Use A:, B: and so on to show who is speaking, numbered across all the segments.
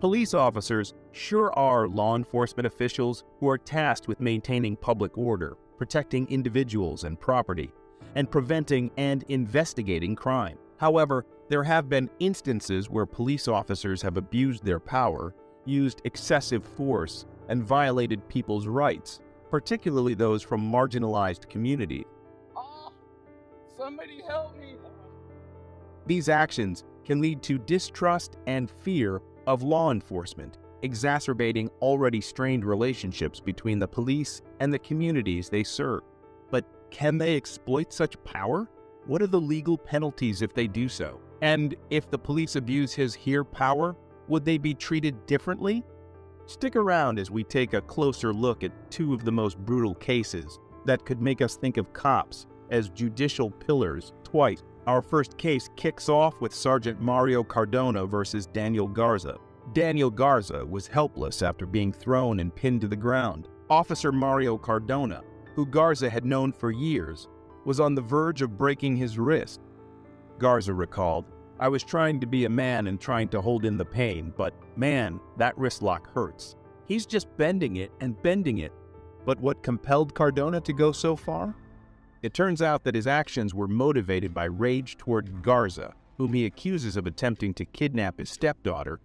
A: Police officers sure are law enforcement officials who are tasked with maintaining public order, protecting individuals and property, and preventing and investigating crime. However, there have been instances where police officers have abused their power, used excessive force, and violated people's rights, particularly those from marginalized communities.
B: Oh, somebody help me!
A: These actions can lead to distrust and fear of law enforcement, exacerbating already strained relationships between the police and the communities they serve. But can they exploit such power? What are the legal penalties if they do so? And if the police abuse his here power, would they be treated differently? Stick around as we take a closer look at two of the most brutal cases that could make us think of cops as judicial pillars twice. Our first case kicks off with Sergeant Mario Cardona versus Daniel Garza. Daniel Garza was helpless after being thrown and pinned to the ground. Officer Mario Cardona, who Garza had known for years, was on the verge of breaking his wrist. Garza recalled, "I was trying to be a man and trying to hold in the pain, but man, that wrist lock hurts. He's just bending it and bending it." But what compelled Cardona to go so far? It turns out that his actions were motivated by rage toward Garza, whom he accuses of attempting to kidnap his stepdaughter.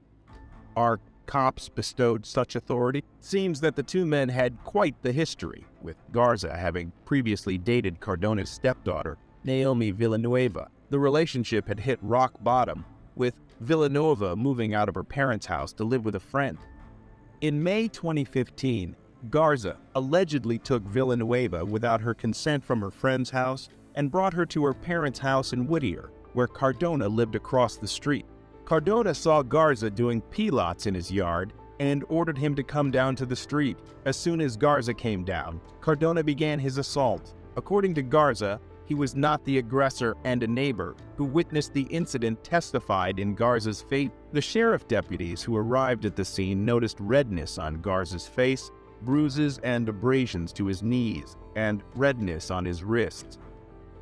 A: Are cops bestowed such authority? Seems that the two men had quite the history, with Garza having previously dated Cardona's stepdaughter, Naomi Villanueva. The relationship had hit rock bottom, with Villanueva moving out of her parents' house to live with a friend. In May 2015, Garza allegedly took Villanueva without her consent from her friend's house and brought her to her parents' house in Whittier, where Cardona lived across the street. Cardona saw Garza doing pilates in his yard and ordered him to come down to the street. As soon as Garza came down, Cardona began his assault. According to Garza, he was not the aggressor, and a neighbor who witnessed the incident testified in Garza's favor. The sheriff deputies who arrived at the scene noticed redness on Garza's face, bruises and abrasions to his knees, and redness on his wrists.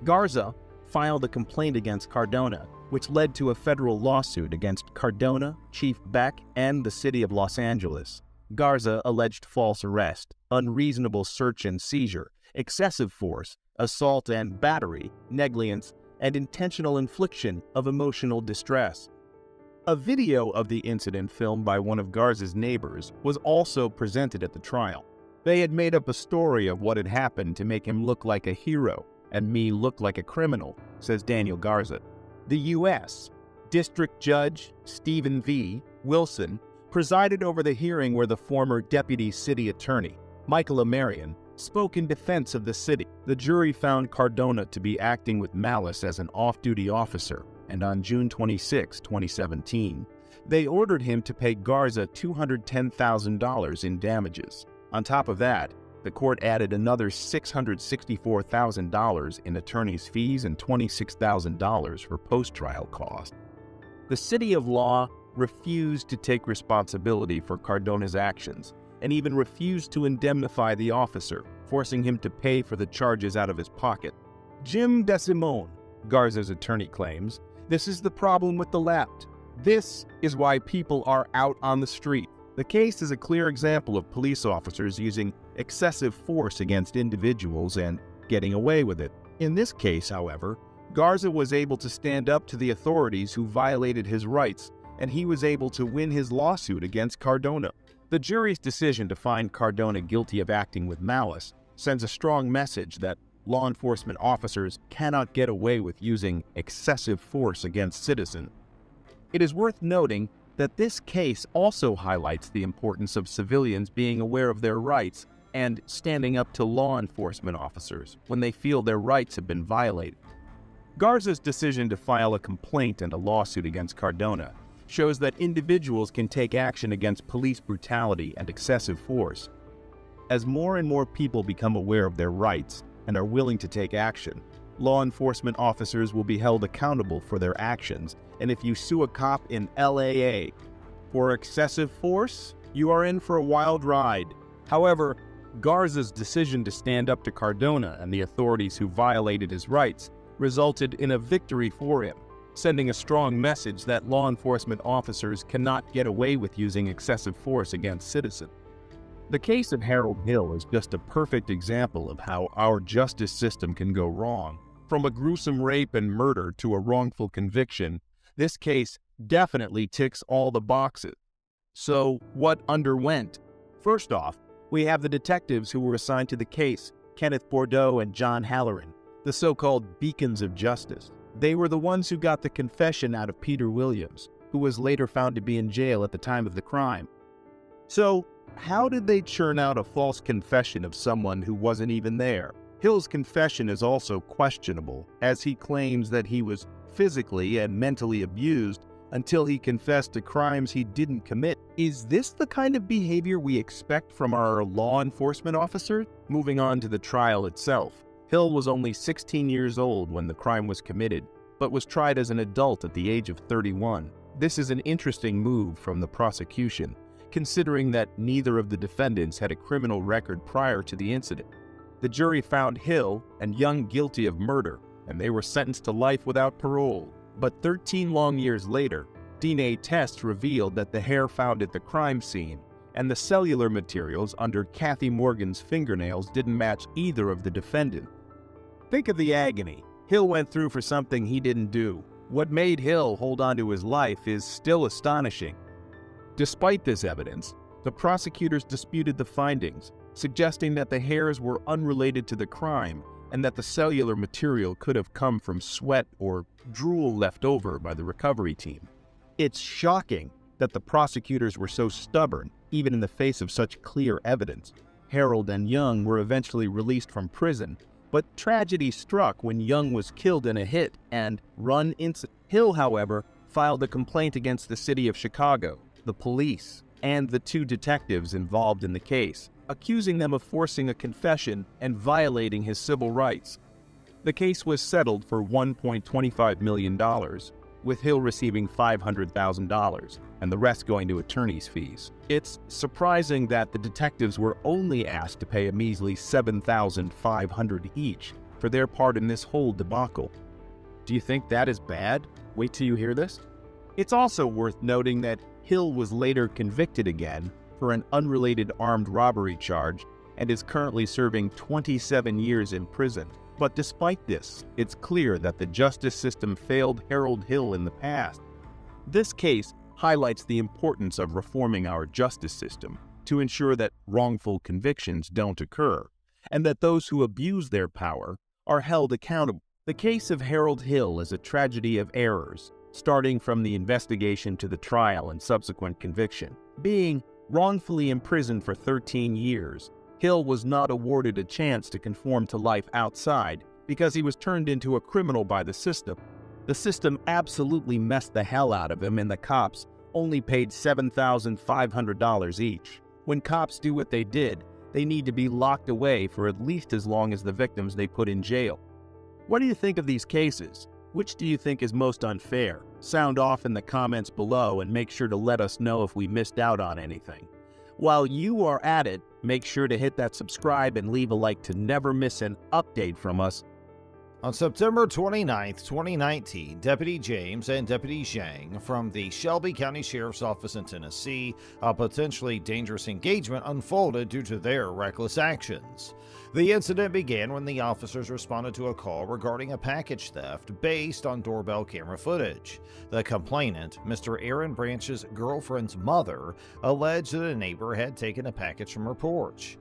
A: Garza filed a complaint against Cardona, which led to a federal lawsuit against Cardona, Chief Beck, and the city of Los Angeles. Garza alleged false arrest, unreasonable search and seizure, excessive force, assault and battery, negligence, and intentional infliction of emotional distress. A video of the incident filmed by one of Garza's neighbors was also presented at the trial. They had made up a story of what had happened to make him look like a hero and me look like a criminal, says Daniel Garza. The U.S. District Judge Stephen V. Wilson presided over the hearing where the former deputy city attorney, Michael Amarian, spoke in defense of the city. The jury found Cardona to be acting with malice as an off-duty officer, and on June 26, 2017, they ordered him to pay Garza $210,000 in damages. On top of that, the court added another $664,000 in attorney's fees and $26,000 for post-trial costs. The City of Law refused to take responsibility for Cardona's actions and even refused to indemnify the officer, forcing him to pay for the charges out of his pocket. Jim DeSimone, Garza's attorney, claims, "This is the problem with the left. This is why people are out on the street." The case is a clear example of police officers using excessive force against individuals and getting away with it. In this case, however, Garza was able to stand up to the authorities who violated his rights, and he was able to win his lawsuit against Cardona. The jury's decision to find Cardona guilty of acting with malice sends a strong message that law enforcement officers cannot get away with using excessive force against citizens. It is worth noting that this case also highlights the importance of civilians being aware of their rights and standing up to law enforcement officers when they feel their rights have been violated. Garza's decision to file a complaint and a lawsuit against Cardona shows that individuals can take action against police brutality and excessive force. As more and more people become aware of their rights and are willing to take action, law enforcement officers will be held accountable for their actions, and if you sue a cop in LAA for excessive force, you are in for a wild ride. However, Garza's decision to stand up to Cardona and the authorities who violated his rights resulted in a victory for him. sending a strong message that law enforcement officers cannot get away with using excessive force against citizens. The case of Harold Hill is just a perfect example of how our justice system can go wrong. From a gruesome rape and murder to a wrongful conviction, this case definitely ticks all the boxes. So, what underwent? First off, we have the detectives who were assigned to the case, Kenneth Bordeaux and John Halloran, the so-called beacons of justice. They were the ones who got the confession out of Peter Williams, who was later found to be in jail at the time of the crime. So, how did they churn out a false confession of someone who wasn't even there? Hill's confession is also questionable, as he claims that he was physically and mentally abused until he confessed to crimes he didn't commit. Is this the kind of behavior we expect from our law enforcement officers? Moving on to the trial itself. Hill was only 16 years old when the crime was committed, but was tried as an adult at the age of 31. This is an interesting move from the prosecution, considering that neither of the defendants had a criminal record prior to the incident. The jury found Hill and Young guilty of murder, and they were sentenced to life without parole. But 13 long years later, DNA tests revealed that the hair found at the crime scene and the cellular materials under Kathy Morgan's fingernails didn't match either of the defendants. Think of the agony Hill went through for something he didn't do. What made Hill hold on to his life is still astonishing. Despite this evidence, the prosecutors disputed the findings, suggesting that the hairs were unrelated to the crime and that the cellular material could have come from sweat or drool left over by the recovery team. It's shocking that the prosecutors were so stubborn, even in the face of such clear evidence. Harold and Young were eventually released from prison, but tragedy struck when Young was killed in a hit-and-run incident. Hill, however, filed a complaint against the city of Chicago, the police, and the two detectives involved in the case, accusing them of forcing a confession and violating his civil rights. The case was settled for $1.25 million, with Hill receiving $500,000 and the rest going to attorney's fees. It's surprising that the detectives were only asked to pay a measly $7,500 each for their part in this whole debacle. Do you think that is bad? Wait till you hear this. It's also worth noting that Hill was later convicted again for an unrelated armed robbery charge and is currently serving 27 years in prison. But despite this, it's clear that the justice system failed Harold Hill in the past. This case highlights the importance of reforming our justice system to ensure that wrongful convictions don't occur, and that those who abuse their power are held accountable. The case of Harold Hill is a tragedy of errors, starting from the investigation to the trial and subsequent conviction. Being wrongfully imprisoned for 13 years, Hill was not awarded a chance to conform to life outside because he was turned into a criminal by the system. The system absolutely messed the hell out of him, and the cops only paid $7,500 each. When cops do what they did, they need to be locked away for at least as long as the victims they put in jail. What do you think of these cases? Which do you think is most unfair? Sound off in the comments below and make sure to let us know if we missed out on anything. While you are at it, make sure to hit that subscribe and leave a like to never miss an update from us.
C: On September 29, 2019, Deputy James and Deputy Zhang from the Shelby County Sheriff's Office in Tennessee, a potentially dangerous engagement unfolded due to their reckless actions. The incident began when the officers responded to a call regarding a package theft based on doorbell camera footage. The complainant, Mr. Aaron Branch's girlfriend's mother, alleged that a neighbor had taken a package from her porch.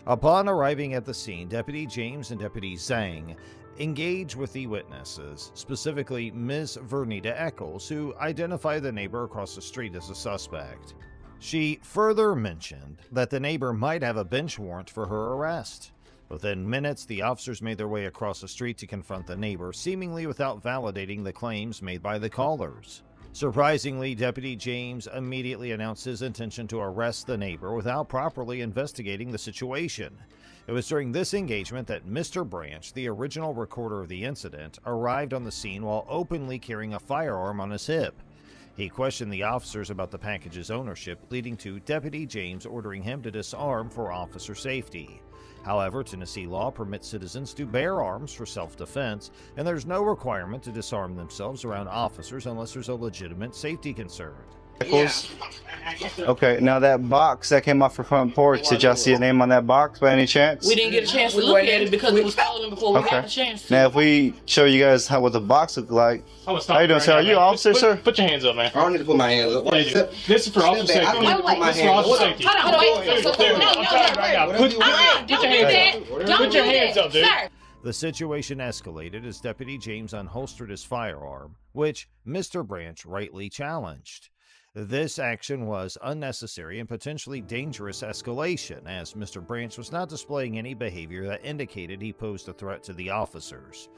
C: Upon arriving at the scene, Deputy James and Deputy Zhang engaged with the witnesses, specifically Ms. Vernita Eccles, who identified the neighbor across the street as a suspect. She further mentioned that the neighbor might have a bench warrant for her arrest. Within minutes, the officers made their way across the street to confront the neighbor, seemingly without validating the claims made by the callers. Surprisingly, Deputy James immediately announced his intention to arrest the neighbor without properly investigating the situation. It was during this engagement that Mr. Branch, the original recorder of the incident, arrived on the scene while openly carrying a firearm on his hip. He questioned the officers about the package's ownership, leading to Deputy James ordering him to disarm for officer safety. However, Tennessee law permits citizens to bear arms for self-defense, and there's no requirement to disarm themselves around officers unless there's a legitimate safety concern.
D: Yeah. Okay, now that box that came off the front porch, did y'all see a name on that box by any chance?
E: We didn't get a chance to look at it because it was stolen before we got a chance to.
D: Now, if we show you guys what the box looked like, how you doing, sir? Are you officer, sir?
F: Put your hands up, man.
B: I don't need to put my hands up.
F: This is for officer safety.
B: I don't need to put my hands up.
E: Hold on, wait.
F: Put your hands up, dude.
C: The situation escalated as Deputy James unholstered his firearm, which Mr. Branch rightly challenged. This action was unnecessary and potentially dangerous escalation, as Mr. Branch was not displaying any behavior that indicated he posed a threat to the officers.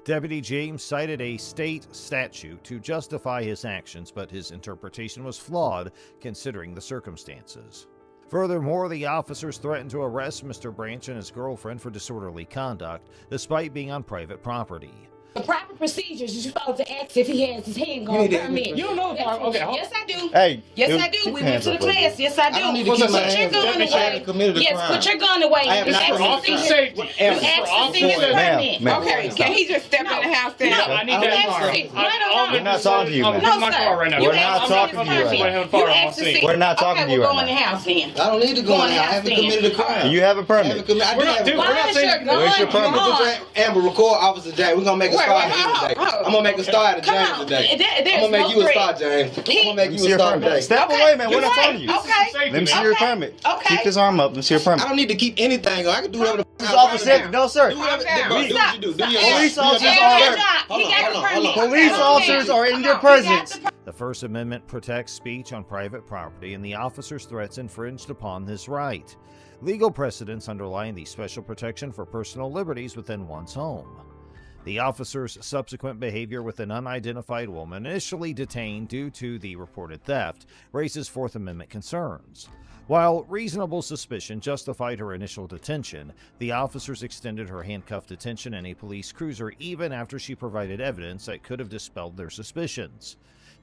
C: Deputy James cited a state statute to justify his actions, but his interpretation was flawed considering the circumstances. Furthermore, the officers threatened to arrest Mr. Branch and his girlfriend for disorderly conduct, despite being on private property.
E: The proper procedures, you're supposed to ask if he has his handgun permit.
F: You don't know the proper. Okay,
E: Yes, I do.
D: Hey,
E: Yes, I do. We went to the class. Yes, I do.
B: I don't need to keep my hands up.
E: Put your gun away.
B: Committed a
E: Yes,
B: crime.
E: put your gun away.
B: I have
E: You
B: not
E: ask
F: For
E: to
F: officer
E: see his-
F: safety.
E: you ask to see his permit.
D: Ma'am.
G: Okay, can he just step in the house then?
E: No.
F: I need
E: You
F: that
E: ask
F: car.
E: to see. No.
D: We're not talking to you,
F: I'm
D: man.
F: in my
E: sir.
F: car right now.
E: You
D: We're not
E: ask to see
D: talking
E: his
D: to you right
E: permit.
D: now.
F: I'm fire
E: You
F: on
E: ask to
F: my
E: see.
F: seat.
D: We're not talking
E: okay,
D: to you
E: we'll
D: right
E: go in the
D: now.
E: house then.
B: I don't need to go in there. I haven't committed a crime.
D: You have a
B: I
D: permit.
B: haven't committed. I do have a
F: We're not
E: Why is your
F: saying-
E: gun
D: Where's your permit?
E: gone?
B: Amber, record Officer James. We're gonna make a star out of you today. I'm gonna make a star out of
E: Come
B: James
E: on.
B: today.
E: There's
B: I'm gonna make
E: no
B: you a star,
E: threat.
B: James. I'm gonna make
D: Let me
B: you
D: see
B: a
D: your
B: star
D: permit.
B: today.
D: Step
E: Okay,
D: away, man. We're
E: you're
D: not
E: right.
D: talking to you.
E: Okay.
D: Let me see your permit.
E: Okay.
D: Keep this arm up. Let me see your
B: I
D: permit.
B: don't need to keep anything. I can do whatever the
D: This is officer safety. No, sir.
B: Do whatever.
G: Calm
B: Do what you do. Do your
D: Police
B: job.
D: officers
B: Do your
D: are-
B: job.
E: He got the permit.
D: Police officers are in your presence.
C: The First Amendment protects speech on private property, and the officer's threats infringed upon this right. Legal precedents underline the special protection for personal liberties within one's home. The officer's subsequent behavior with an unidentified woman, initially detained due to the reported theft, raises Fourth Amendment concerns. While reasonable suspicion justified her initial detention, the officers extended her handcuffed detention in a police cruiser even after she provided evidence that could have dispelled their suspicions.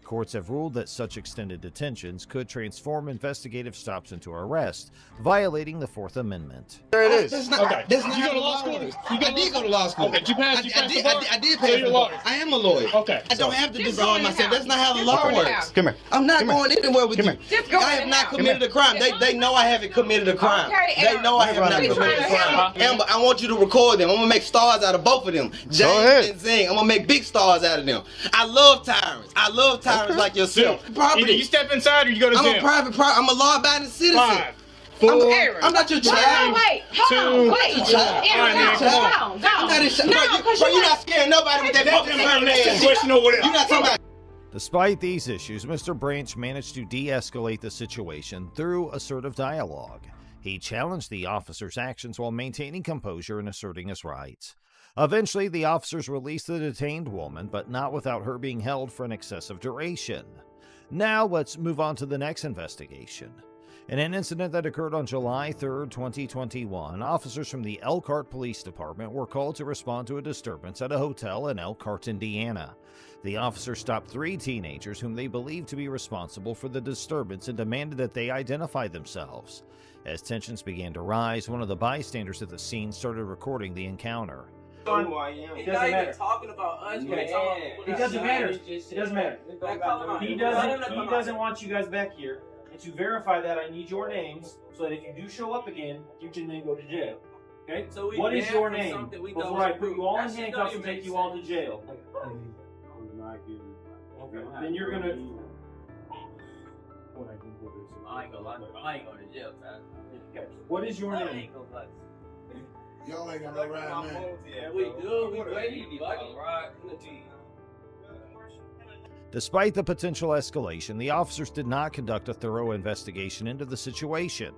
C: Courts have ruled that such extended detentions could transform investigative stops into arrest, violating the Fourth Amendment.
D: There it is.
B: That's not,
F: Okay.
B: that's not
F: You go
B: how
F: to law
B: law
F: school?
B: works.
F: You go
B: I
F: to
B: did
F: law
B: go to law school.
F: Okay, you passed
B: I
F: the bar?
B: did
F: So
B: pass
F: you're
B: the
F: a
B: bar.
F: lawyer.
B: I am a lawyer.
F: Okay.
B: I don't have to
G: Just
B: disarm
G: go in the
B: myself.
G: house.
B: That's not how the
G: Just
B: law
G: go in the
B: works.
G: house.
D: Come here.
B: I'm not
D: Come here.
B: going anywhere with
D: Come
B: you.
D: here.
G: Just go
B: I
G: in
B: have
G: the
B: not
G: house.
B: committed a crime. They know I haven't committed a crime.
G: Okay,
B: They know I have
D: Amber.
B: not
D: We
B: committed a
G: trying to
B: crime.
G: help
B: Amber, I want you to record them. I'm gonna make stars out of both of them.
D: ahead.
B: James and Zing. I'm gonna make big stars out of them. I love tyrants. I love tyrants like yourself.
F: Either
B: Property.
F: you step inside or you go to
B: I'm a
F: jail.
B: private. I'm a law-abiding citizen.
F: 5, 4,
B: I'm not your
E: Wait,
B: child.
E: wait, hold on, wait.
B: All right,
F: man, come on.
B: I'm not his child. Bro, you're not scaring nobody with that fucking permit.
F: Question or whatever.
B: You're not talking about.
C: Despite these issues, Mr. Branch managed to de-escalate the situation through assertive dialogue. He challenged the officers' actions while maintaining composure and asserting his rights. Eventually, the officers released the detained woman, but not without her being held for an excessive duration. Now, let's move on to the next investigation. In an incident that occurred on July 3, 2021, officers from the Elkhart Police Department were called to respond to a disturbance at a hotel in Elkhart, Indiana. The officers stopped 3 teenagers whom they believed to be responsible for the disturbance and demanded that they identify themselves. As tensions began to rise, one of the bystanders at the scene started recording the encounter.
H: It doesn't matter. Talking about us. It doesn't matter. It doesn't matter. He doesn't want you guys back here. And to verify that, I need your names so that if you do show up again, you can then go to jail. Okay? So what is your name before I put you all in handcuffs and take you all to jail? Okay. Then you're gonna.
I: I ain't gonna lie. I ain't going to jail, man.
H: Okay. What is your name?
B: Y'all ain't got no ride, man.
I: Yeah, we do. We ready to fucking ride in the team.
C: Despite the potential escalation, the officers did not conduct a thorough investigation into the situation.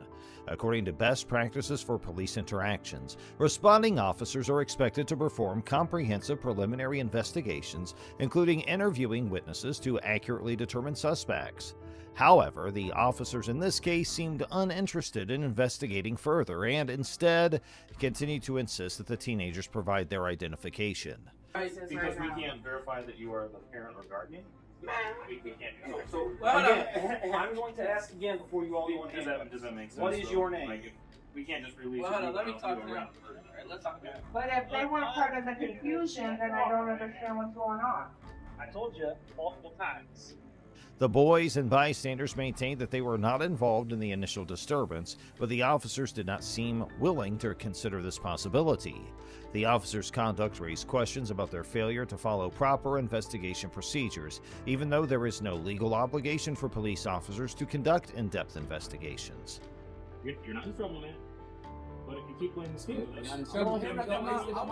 C: According to best practices for police interactions, responding officers are expected to perform comprehensive preliminary investigations, including interviewing witnesses to accurately determine suspects. However, the officers in this case seemed uninterested in investigating further and instead continued to insist that the teenagers provide their identification.
H: Because we can't verify that you are the parent or guardian? So, again, I'm going to ask again before you all go in.
F: Does that make sense?
H: What is your name?
F: Like, we can't just release
I: Well, hold on, let me talk to them. Let's talk to them.
G: But if they weren't part of the confusion, then I don't understand what's going on.
H: I told you multiple times.
C: The boys and bystanders maintained that they were not involved in the initial disturbance, but the officers did not seem willing to consider this possibility. The officers' conduct raised questions about their failure to follow proper investigation procedures, even though there is no legal obligation for police officers to conduct in-depth investigations.
F: You're not in trouble, man. But if you keep playing this game,
I: I want him to come out. I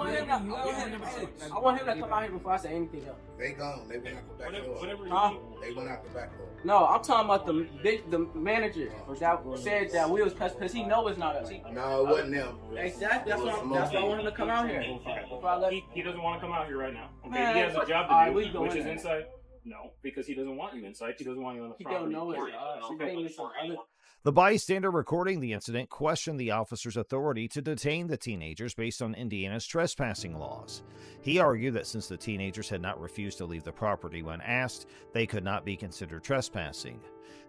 I: want him to come out here before I say anything else.
J: They gone. They went out the back door.
F: whatever
J: They went out the back door.
I: No, I'm talking about the manager that said that we was because he know it's not us.
J: No, it wasn't them.
I: Exactly. That's why I want him to come out here. Before I let
F: he doesn't want to come out here right now. Okay,
I: Man,
F: he has a job
I: alright,
F: to
I: we
F: do,
I: going
F: which is
I: in.
F: inside. No, because he doesn't want you inside. He doesn't want you on the
I: he
F: property.
I: don't know it's us. He think it's some other.
C: The bystander recording the incident questioned the officer's authority to detain the teenagers based on Indiana's trespassing laws. He argued that since the teenagers had not refused to leave the property when asked, they could not be considered trespassing.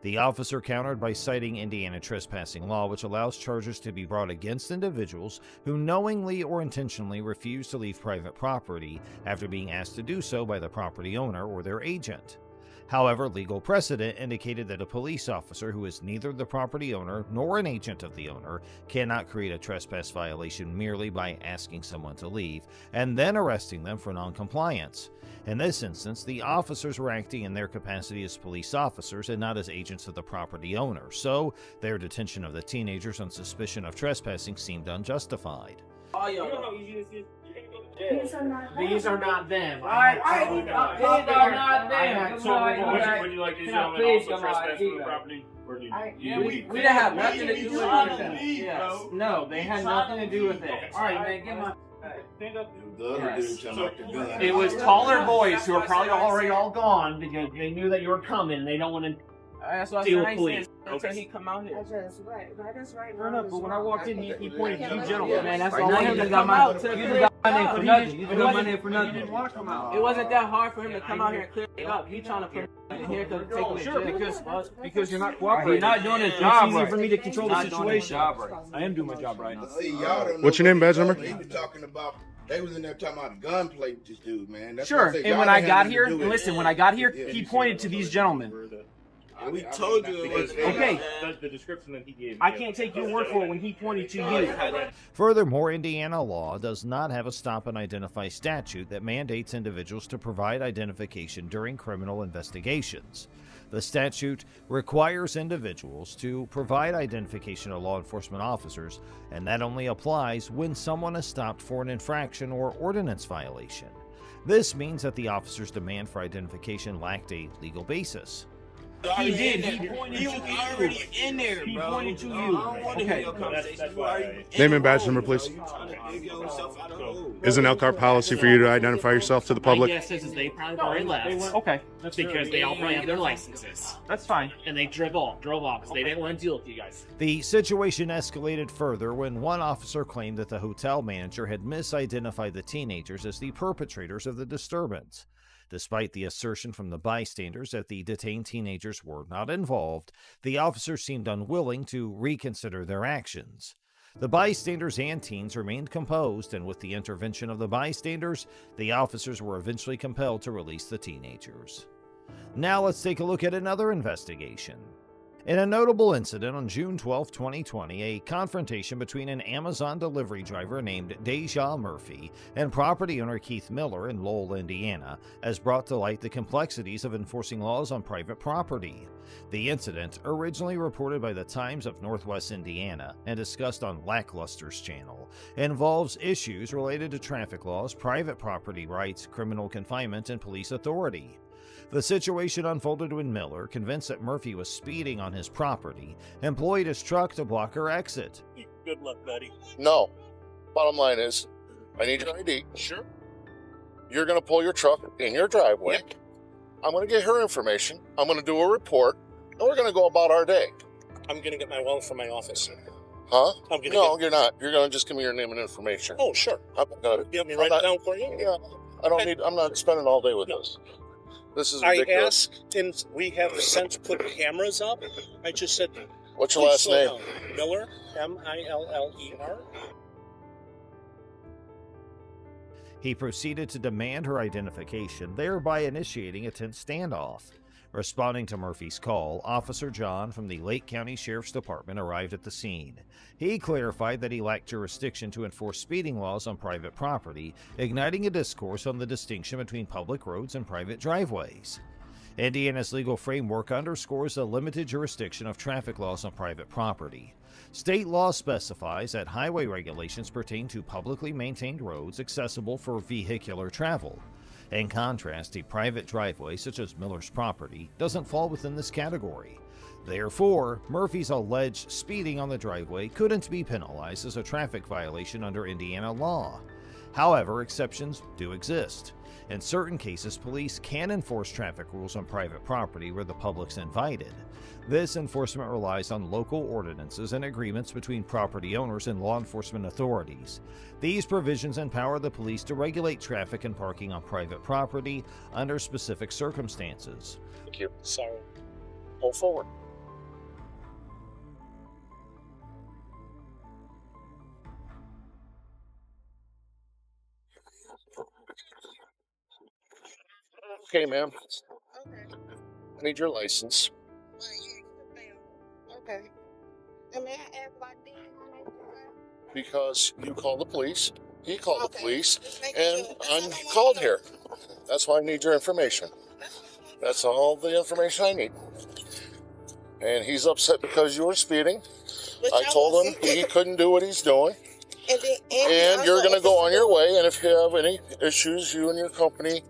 C: The officer countered by citing Indiana trespassing law, which allows charges to be brought against individuals who knowingly or intentionally refuse to leave private property after being asked to do so by the property owner or their agent. However, legal precedent indicated that a police officer who is neither the property owner nor an agent of the owner cannot create a trespass violation merely by asking someone to leave and then arresting them for noncompliance. In this instance, the officers were acting in their capacity as police officers and not as agents of the property owner, so their detention of the teenagers on suspicion of trespassing seemed unjustified.
I: Oh, yo.
H: These are not them.
I: Alright, these are not them.
F: So, would you like these gentlemen
I: Please
F: also
I: come on,
F: trespass from the
I: either.
F: property? Or do
I: We didn't have nothing to do with it.
H: Yes. No, they had nothing to do with it.
I: All right, man, get my.
J: The other dude talking about the gun.
H: It was taller boys who are probably already all gone because they knew that you were coming. They don't want to.
I: That's what
H: Deal
I: I
H: with
I: said.
H: police.
I: Until he come out here.
G: That's right. That's right.
H: Fair enough, but when I walked in, he pointed to you gentlemen.
I: Man, that's
G: Right
I: all
G: now
I: I
G: you
I: wanted to
G: just
I: come
G: got
I: out.
G: my-
I: To
G: you
I: clear
G: just
I: it
G: got my name
I: up.
G: for
I: He
G: nothing.
I: didn't-
G: You
I: it
G: got my
I: wasn't-
G: name for nothing.
I: It wasn't that hard for him to come out here and clear it up. He trying to put in here to take him to
H: Sure,
I: jail.
H: because you're not cooperating.
G: You're not doing his
H: It's
G: job
H: easier
G: right.
H: for me to control the
G: Not doing his
H: situation.
G: job right. I am doing my job right.
J: See, y'all don't know
K: What's your name,
J: what
K: badge
J: they
K: number?
J: They were talking about. They was in there talking about gunplay with this dude, man. That's
H: Sure,
J: what I said.
H: and
J: Y'all
H: when I
J: ain't
H: got
J: had
H: here,
J: nothing to do with
H: listen,
J: it.
H: when I got here,
J: Yeah.
H: he pointed to these gentlemen.
J: We told you it was
H: Okay.
F: The description that he gave.
H: I can't take your word for it when he pointed to you.
C: Furthermore, Indiana law does not have a stop and identify statute that mandates individuals to provide identification during criminal investigations. The statute requires individuals to provide identification to law enforcement officers, and that only applies when someone is stopped for an infraction or ordinance violation. This means that the officer's demand for identification lacked a legal basis.
H: He did. He pointed to you.
I: already in there,
H: He
I: bro.
H: pointed to
I: I
H: you.
I: don't want to hear
H: Okay.
I: your conversation.
F: That's
I: You
F: why
I: already
K: Name and badge number, please.
I: You trying to dig yourself out of the hole.
K: Is an LCAR policy for you to identify yourself to the
L: My
K: public?
L: guess is they probably already left
H: Okay.
L: because they all probably have their licenses
H: That's fine.
L: and they drove off because they didn't want to deal with you guys.
C: The situation escalated further when one officer claimed that the hotel manager had misidentified the teenagers as the perpetrators of the disturbance. Despite the assertion from the bystanders that the detained teenagers were not involved, the officers seemed unwilling to reconsider their actions. The bystanders and teens remained composed, and with the intervention of the bystanders, the officers were eventually compelled to release the teenagers. Now let's take a look at another investigation. In a notable incident on June 12, 2020, a confrontation between an Amazon delivery driver named Deja Murphy and property owner Keith Miller in Lowell, Indiana, has brought to light the complexities of enforcing laws on private property. The incident, originally reported by the Times of Northwest Indiana and discussed on Lackluster's channel, involves issues related to traffic laws, private property rights, criminal confinement, and police authority. The situation unfolded when Miller, convinced that Murphy was speeding on his property, employed his truck to block her exit.
L: Good luck, buddy.
K: No. Bottom line is, I need your ID.
L: Sure.
K: You're going to pull your truck in your driveway.
L: Yep.
K: I'm going to get her information. I'm going to do a report, and we're going to go about our day.
L: I'm going to get my wallet from my office.
K: Huh?
L: I'm gonna
K: No, you're not. You're going to just give me your name and information.
L: Oh, sure.
K: I'm gonna,
L: You want me to write it down for you?
K: Yeah. I'm not spending all day with this. This is
L: I
K: ridiculous.
L: asked, and we have since put cameras up. I just said,
K: What's your
L: "Please
K: last
L: slow
K: name?"
L: down." Miller, Miller.
C: He proceeded to demand her identification, thereby initiating a tense standoff. Responding to Murphy's call, Officer John from the Lake County Sheriff's Department arrived at the scene. He clarified that he lacked jurisdiction to enforce speeding laws on private property, igniting a discourse on the distinction between public roads and private driveways. Indiana's legal framework underscores the limited jurisdiction of traffic laws on private property. State law specifies that highway regulations pertain to publicly maintained roads accessible for vehicular travel. In contrast, a private driveway, such as Miller's property, doesn't fall within this category. Therefore, Murphy's alleged speeding on the driveway couldn't be penalized as a traffic violation under Indiana law. However, exceptions do exist. In certain cases, police can enforce traffic rules on private property where the public's invited. This enforcement relies on local ordinances and agreements between property owners and law enforcement authorities. These provisions empower the police to regulate traffic and parking on private property under specific circumstances.
K: Thank you.
L: Sorry.
K: Pull forward. Okay, ma'am.
M: Okay.
K: I need your license.
M: Okay. And may I ask why did
K: Because you called the police, he called the
M: Okay.
K: police,
M: Just making
K: and
M: sure. That's all I
K: I'm
M: wanna
K: called
M: know.
K: here. That's why I need your information. That's all the information I need. And he's upset because you were speeding.
M: But
K: I
M: y'all
K: told him
M: wasn't.
K: he couldn't do what he's doing.
M: And then,
K: And you're going to go on your way, and if you have any issues, you and your company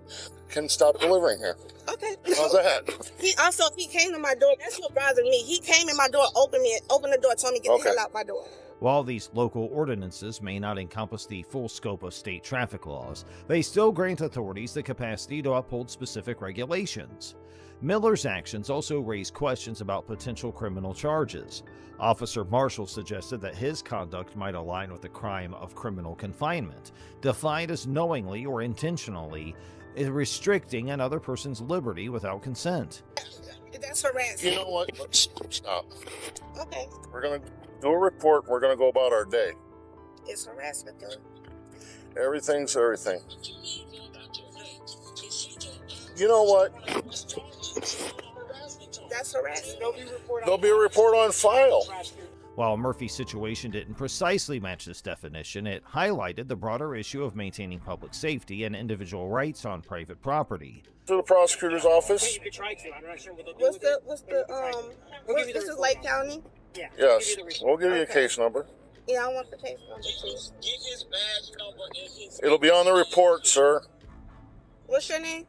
K: can stop delivering here.
M: Okay.
K: How's that?
M: He came to my door. That's what bothered me. He came in my door, opened the door, told me to get the hell out my door.
C: While these local ordinances may not encompass the full scope of state traffic laws, they still grant authorities the capacity to uphold specific regulations. Miller's actions also raise questions about potential criminal charges. Officer Marshall suggested that his conduct might align with the crime of criminal confinement, defined as knowingly or intentionally restricting another person's liberty without consent.
M: That's harassment.
K: You know what? Let's stop.
M: Okay.
K: We're going to do a report. We're going to go about our day.
M: It's harassment, though.
K: Everything's everything. You know what?
M: That's harassment.
K: There'll be a report on file.
C: While Murphy's situation didn't precisely match this definition, it highlighted the broader issue of maintaining public safety and individual rights on private property.
K: To the prosecutor's office?
M: This is Lake County?
L: Yeah.
K: Yes. We'll give you a case number.
M: Yeah, I want the case number too.
K: It'll be on the report, sir.
M: What's your name?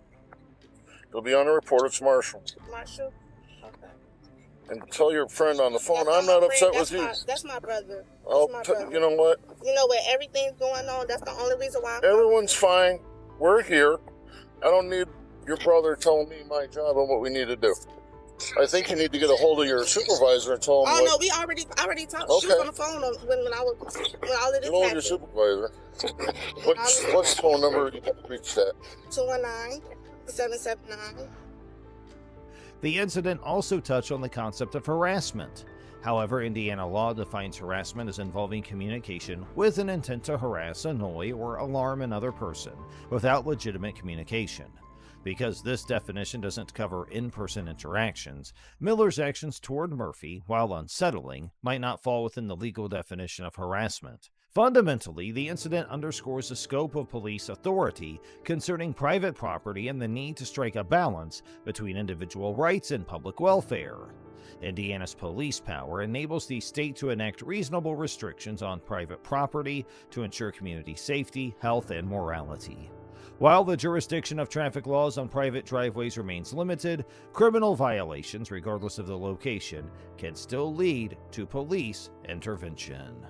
K: It'll be on the report. It's Marshall.
M: Marshall? Okay.
K: And tell your friend on the phone, I'm not upset with you.
M: That's my brother.
K: You know what?
M: You know, where everything's going on, that's the only reason why
K: Everyone's fine. We're here. I don't need your brother telling me my job and what we need to do. I think you need to get a hold of your supervisor and tell him
M: Oh,
K: what...
M: no, we already talked.
K: Okay.
M: She was on the phone when all of this
K: Get a hold of your
M: happened.
K: supervisor. What's the phone number you can reach that?
M: 219-779.
C: The incident also touched on the concept of harassment. However, Indiana law defines harassment as involving communication with an intent to harass, annoy, or alarm another person without legitimate communication. Because this definition doesn't cover in-person interactions, Miller's actions toward Murphy, while unsettling, might not fall within the legal definition of harassment. Fundamentally, the incident underscores the scope of police authority concerning private property and the need to strike a balance between individual rights and public welfare. Indiana's police power enables the state to enact reasonable restrictions on private property to ensure community safety, health, and morality. While the jurisdiction of traffic laws on private driveways remains limited, criminal violations, regardless of the location, can still lead to police intervention.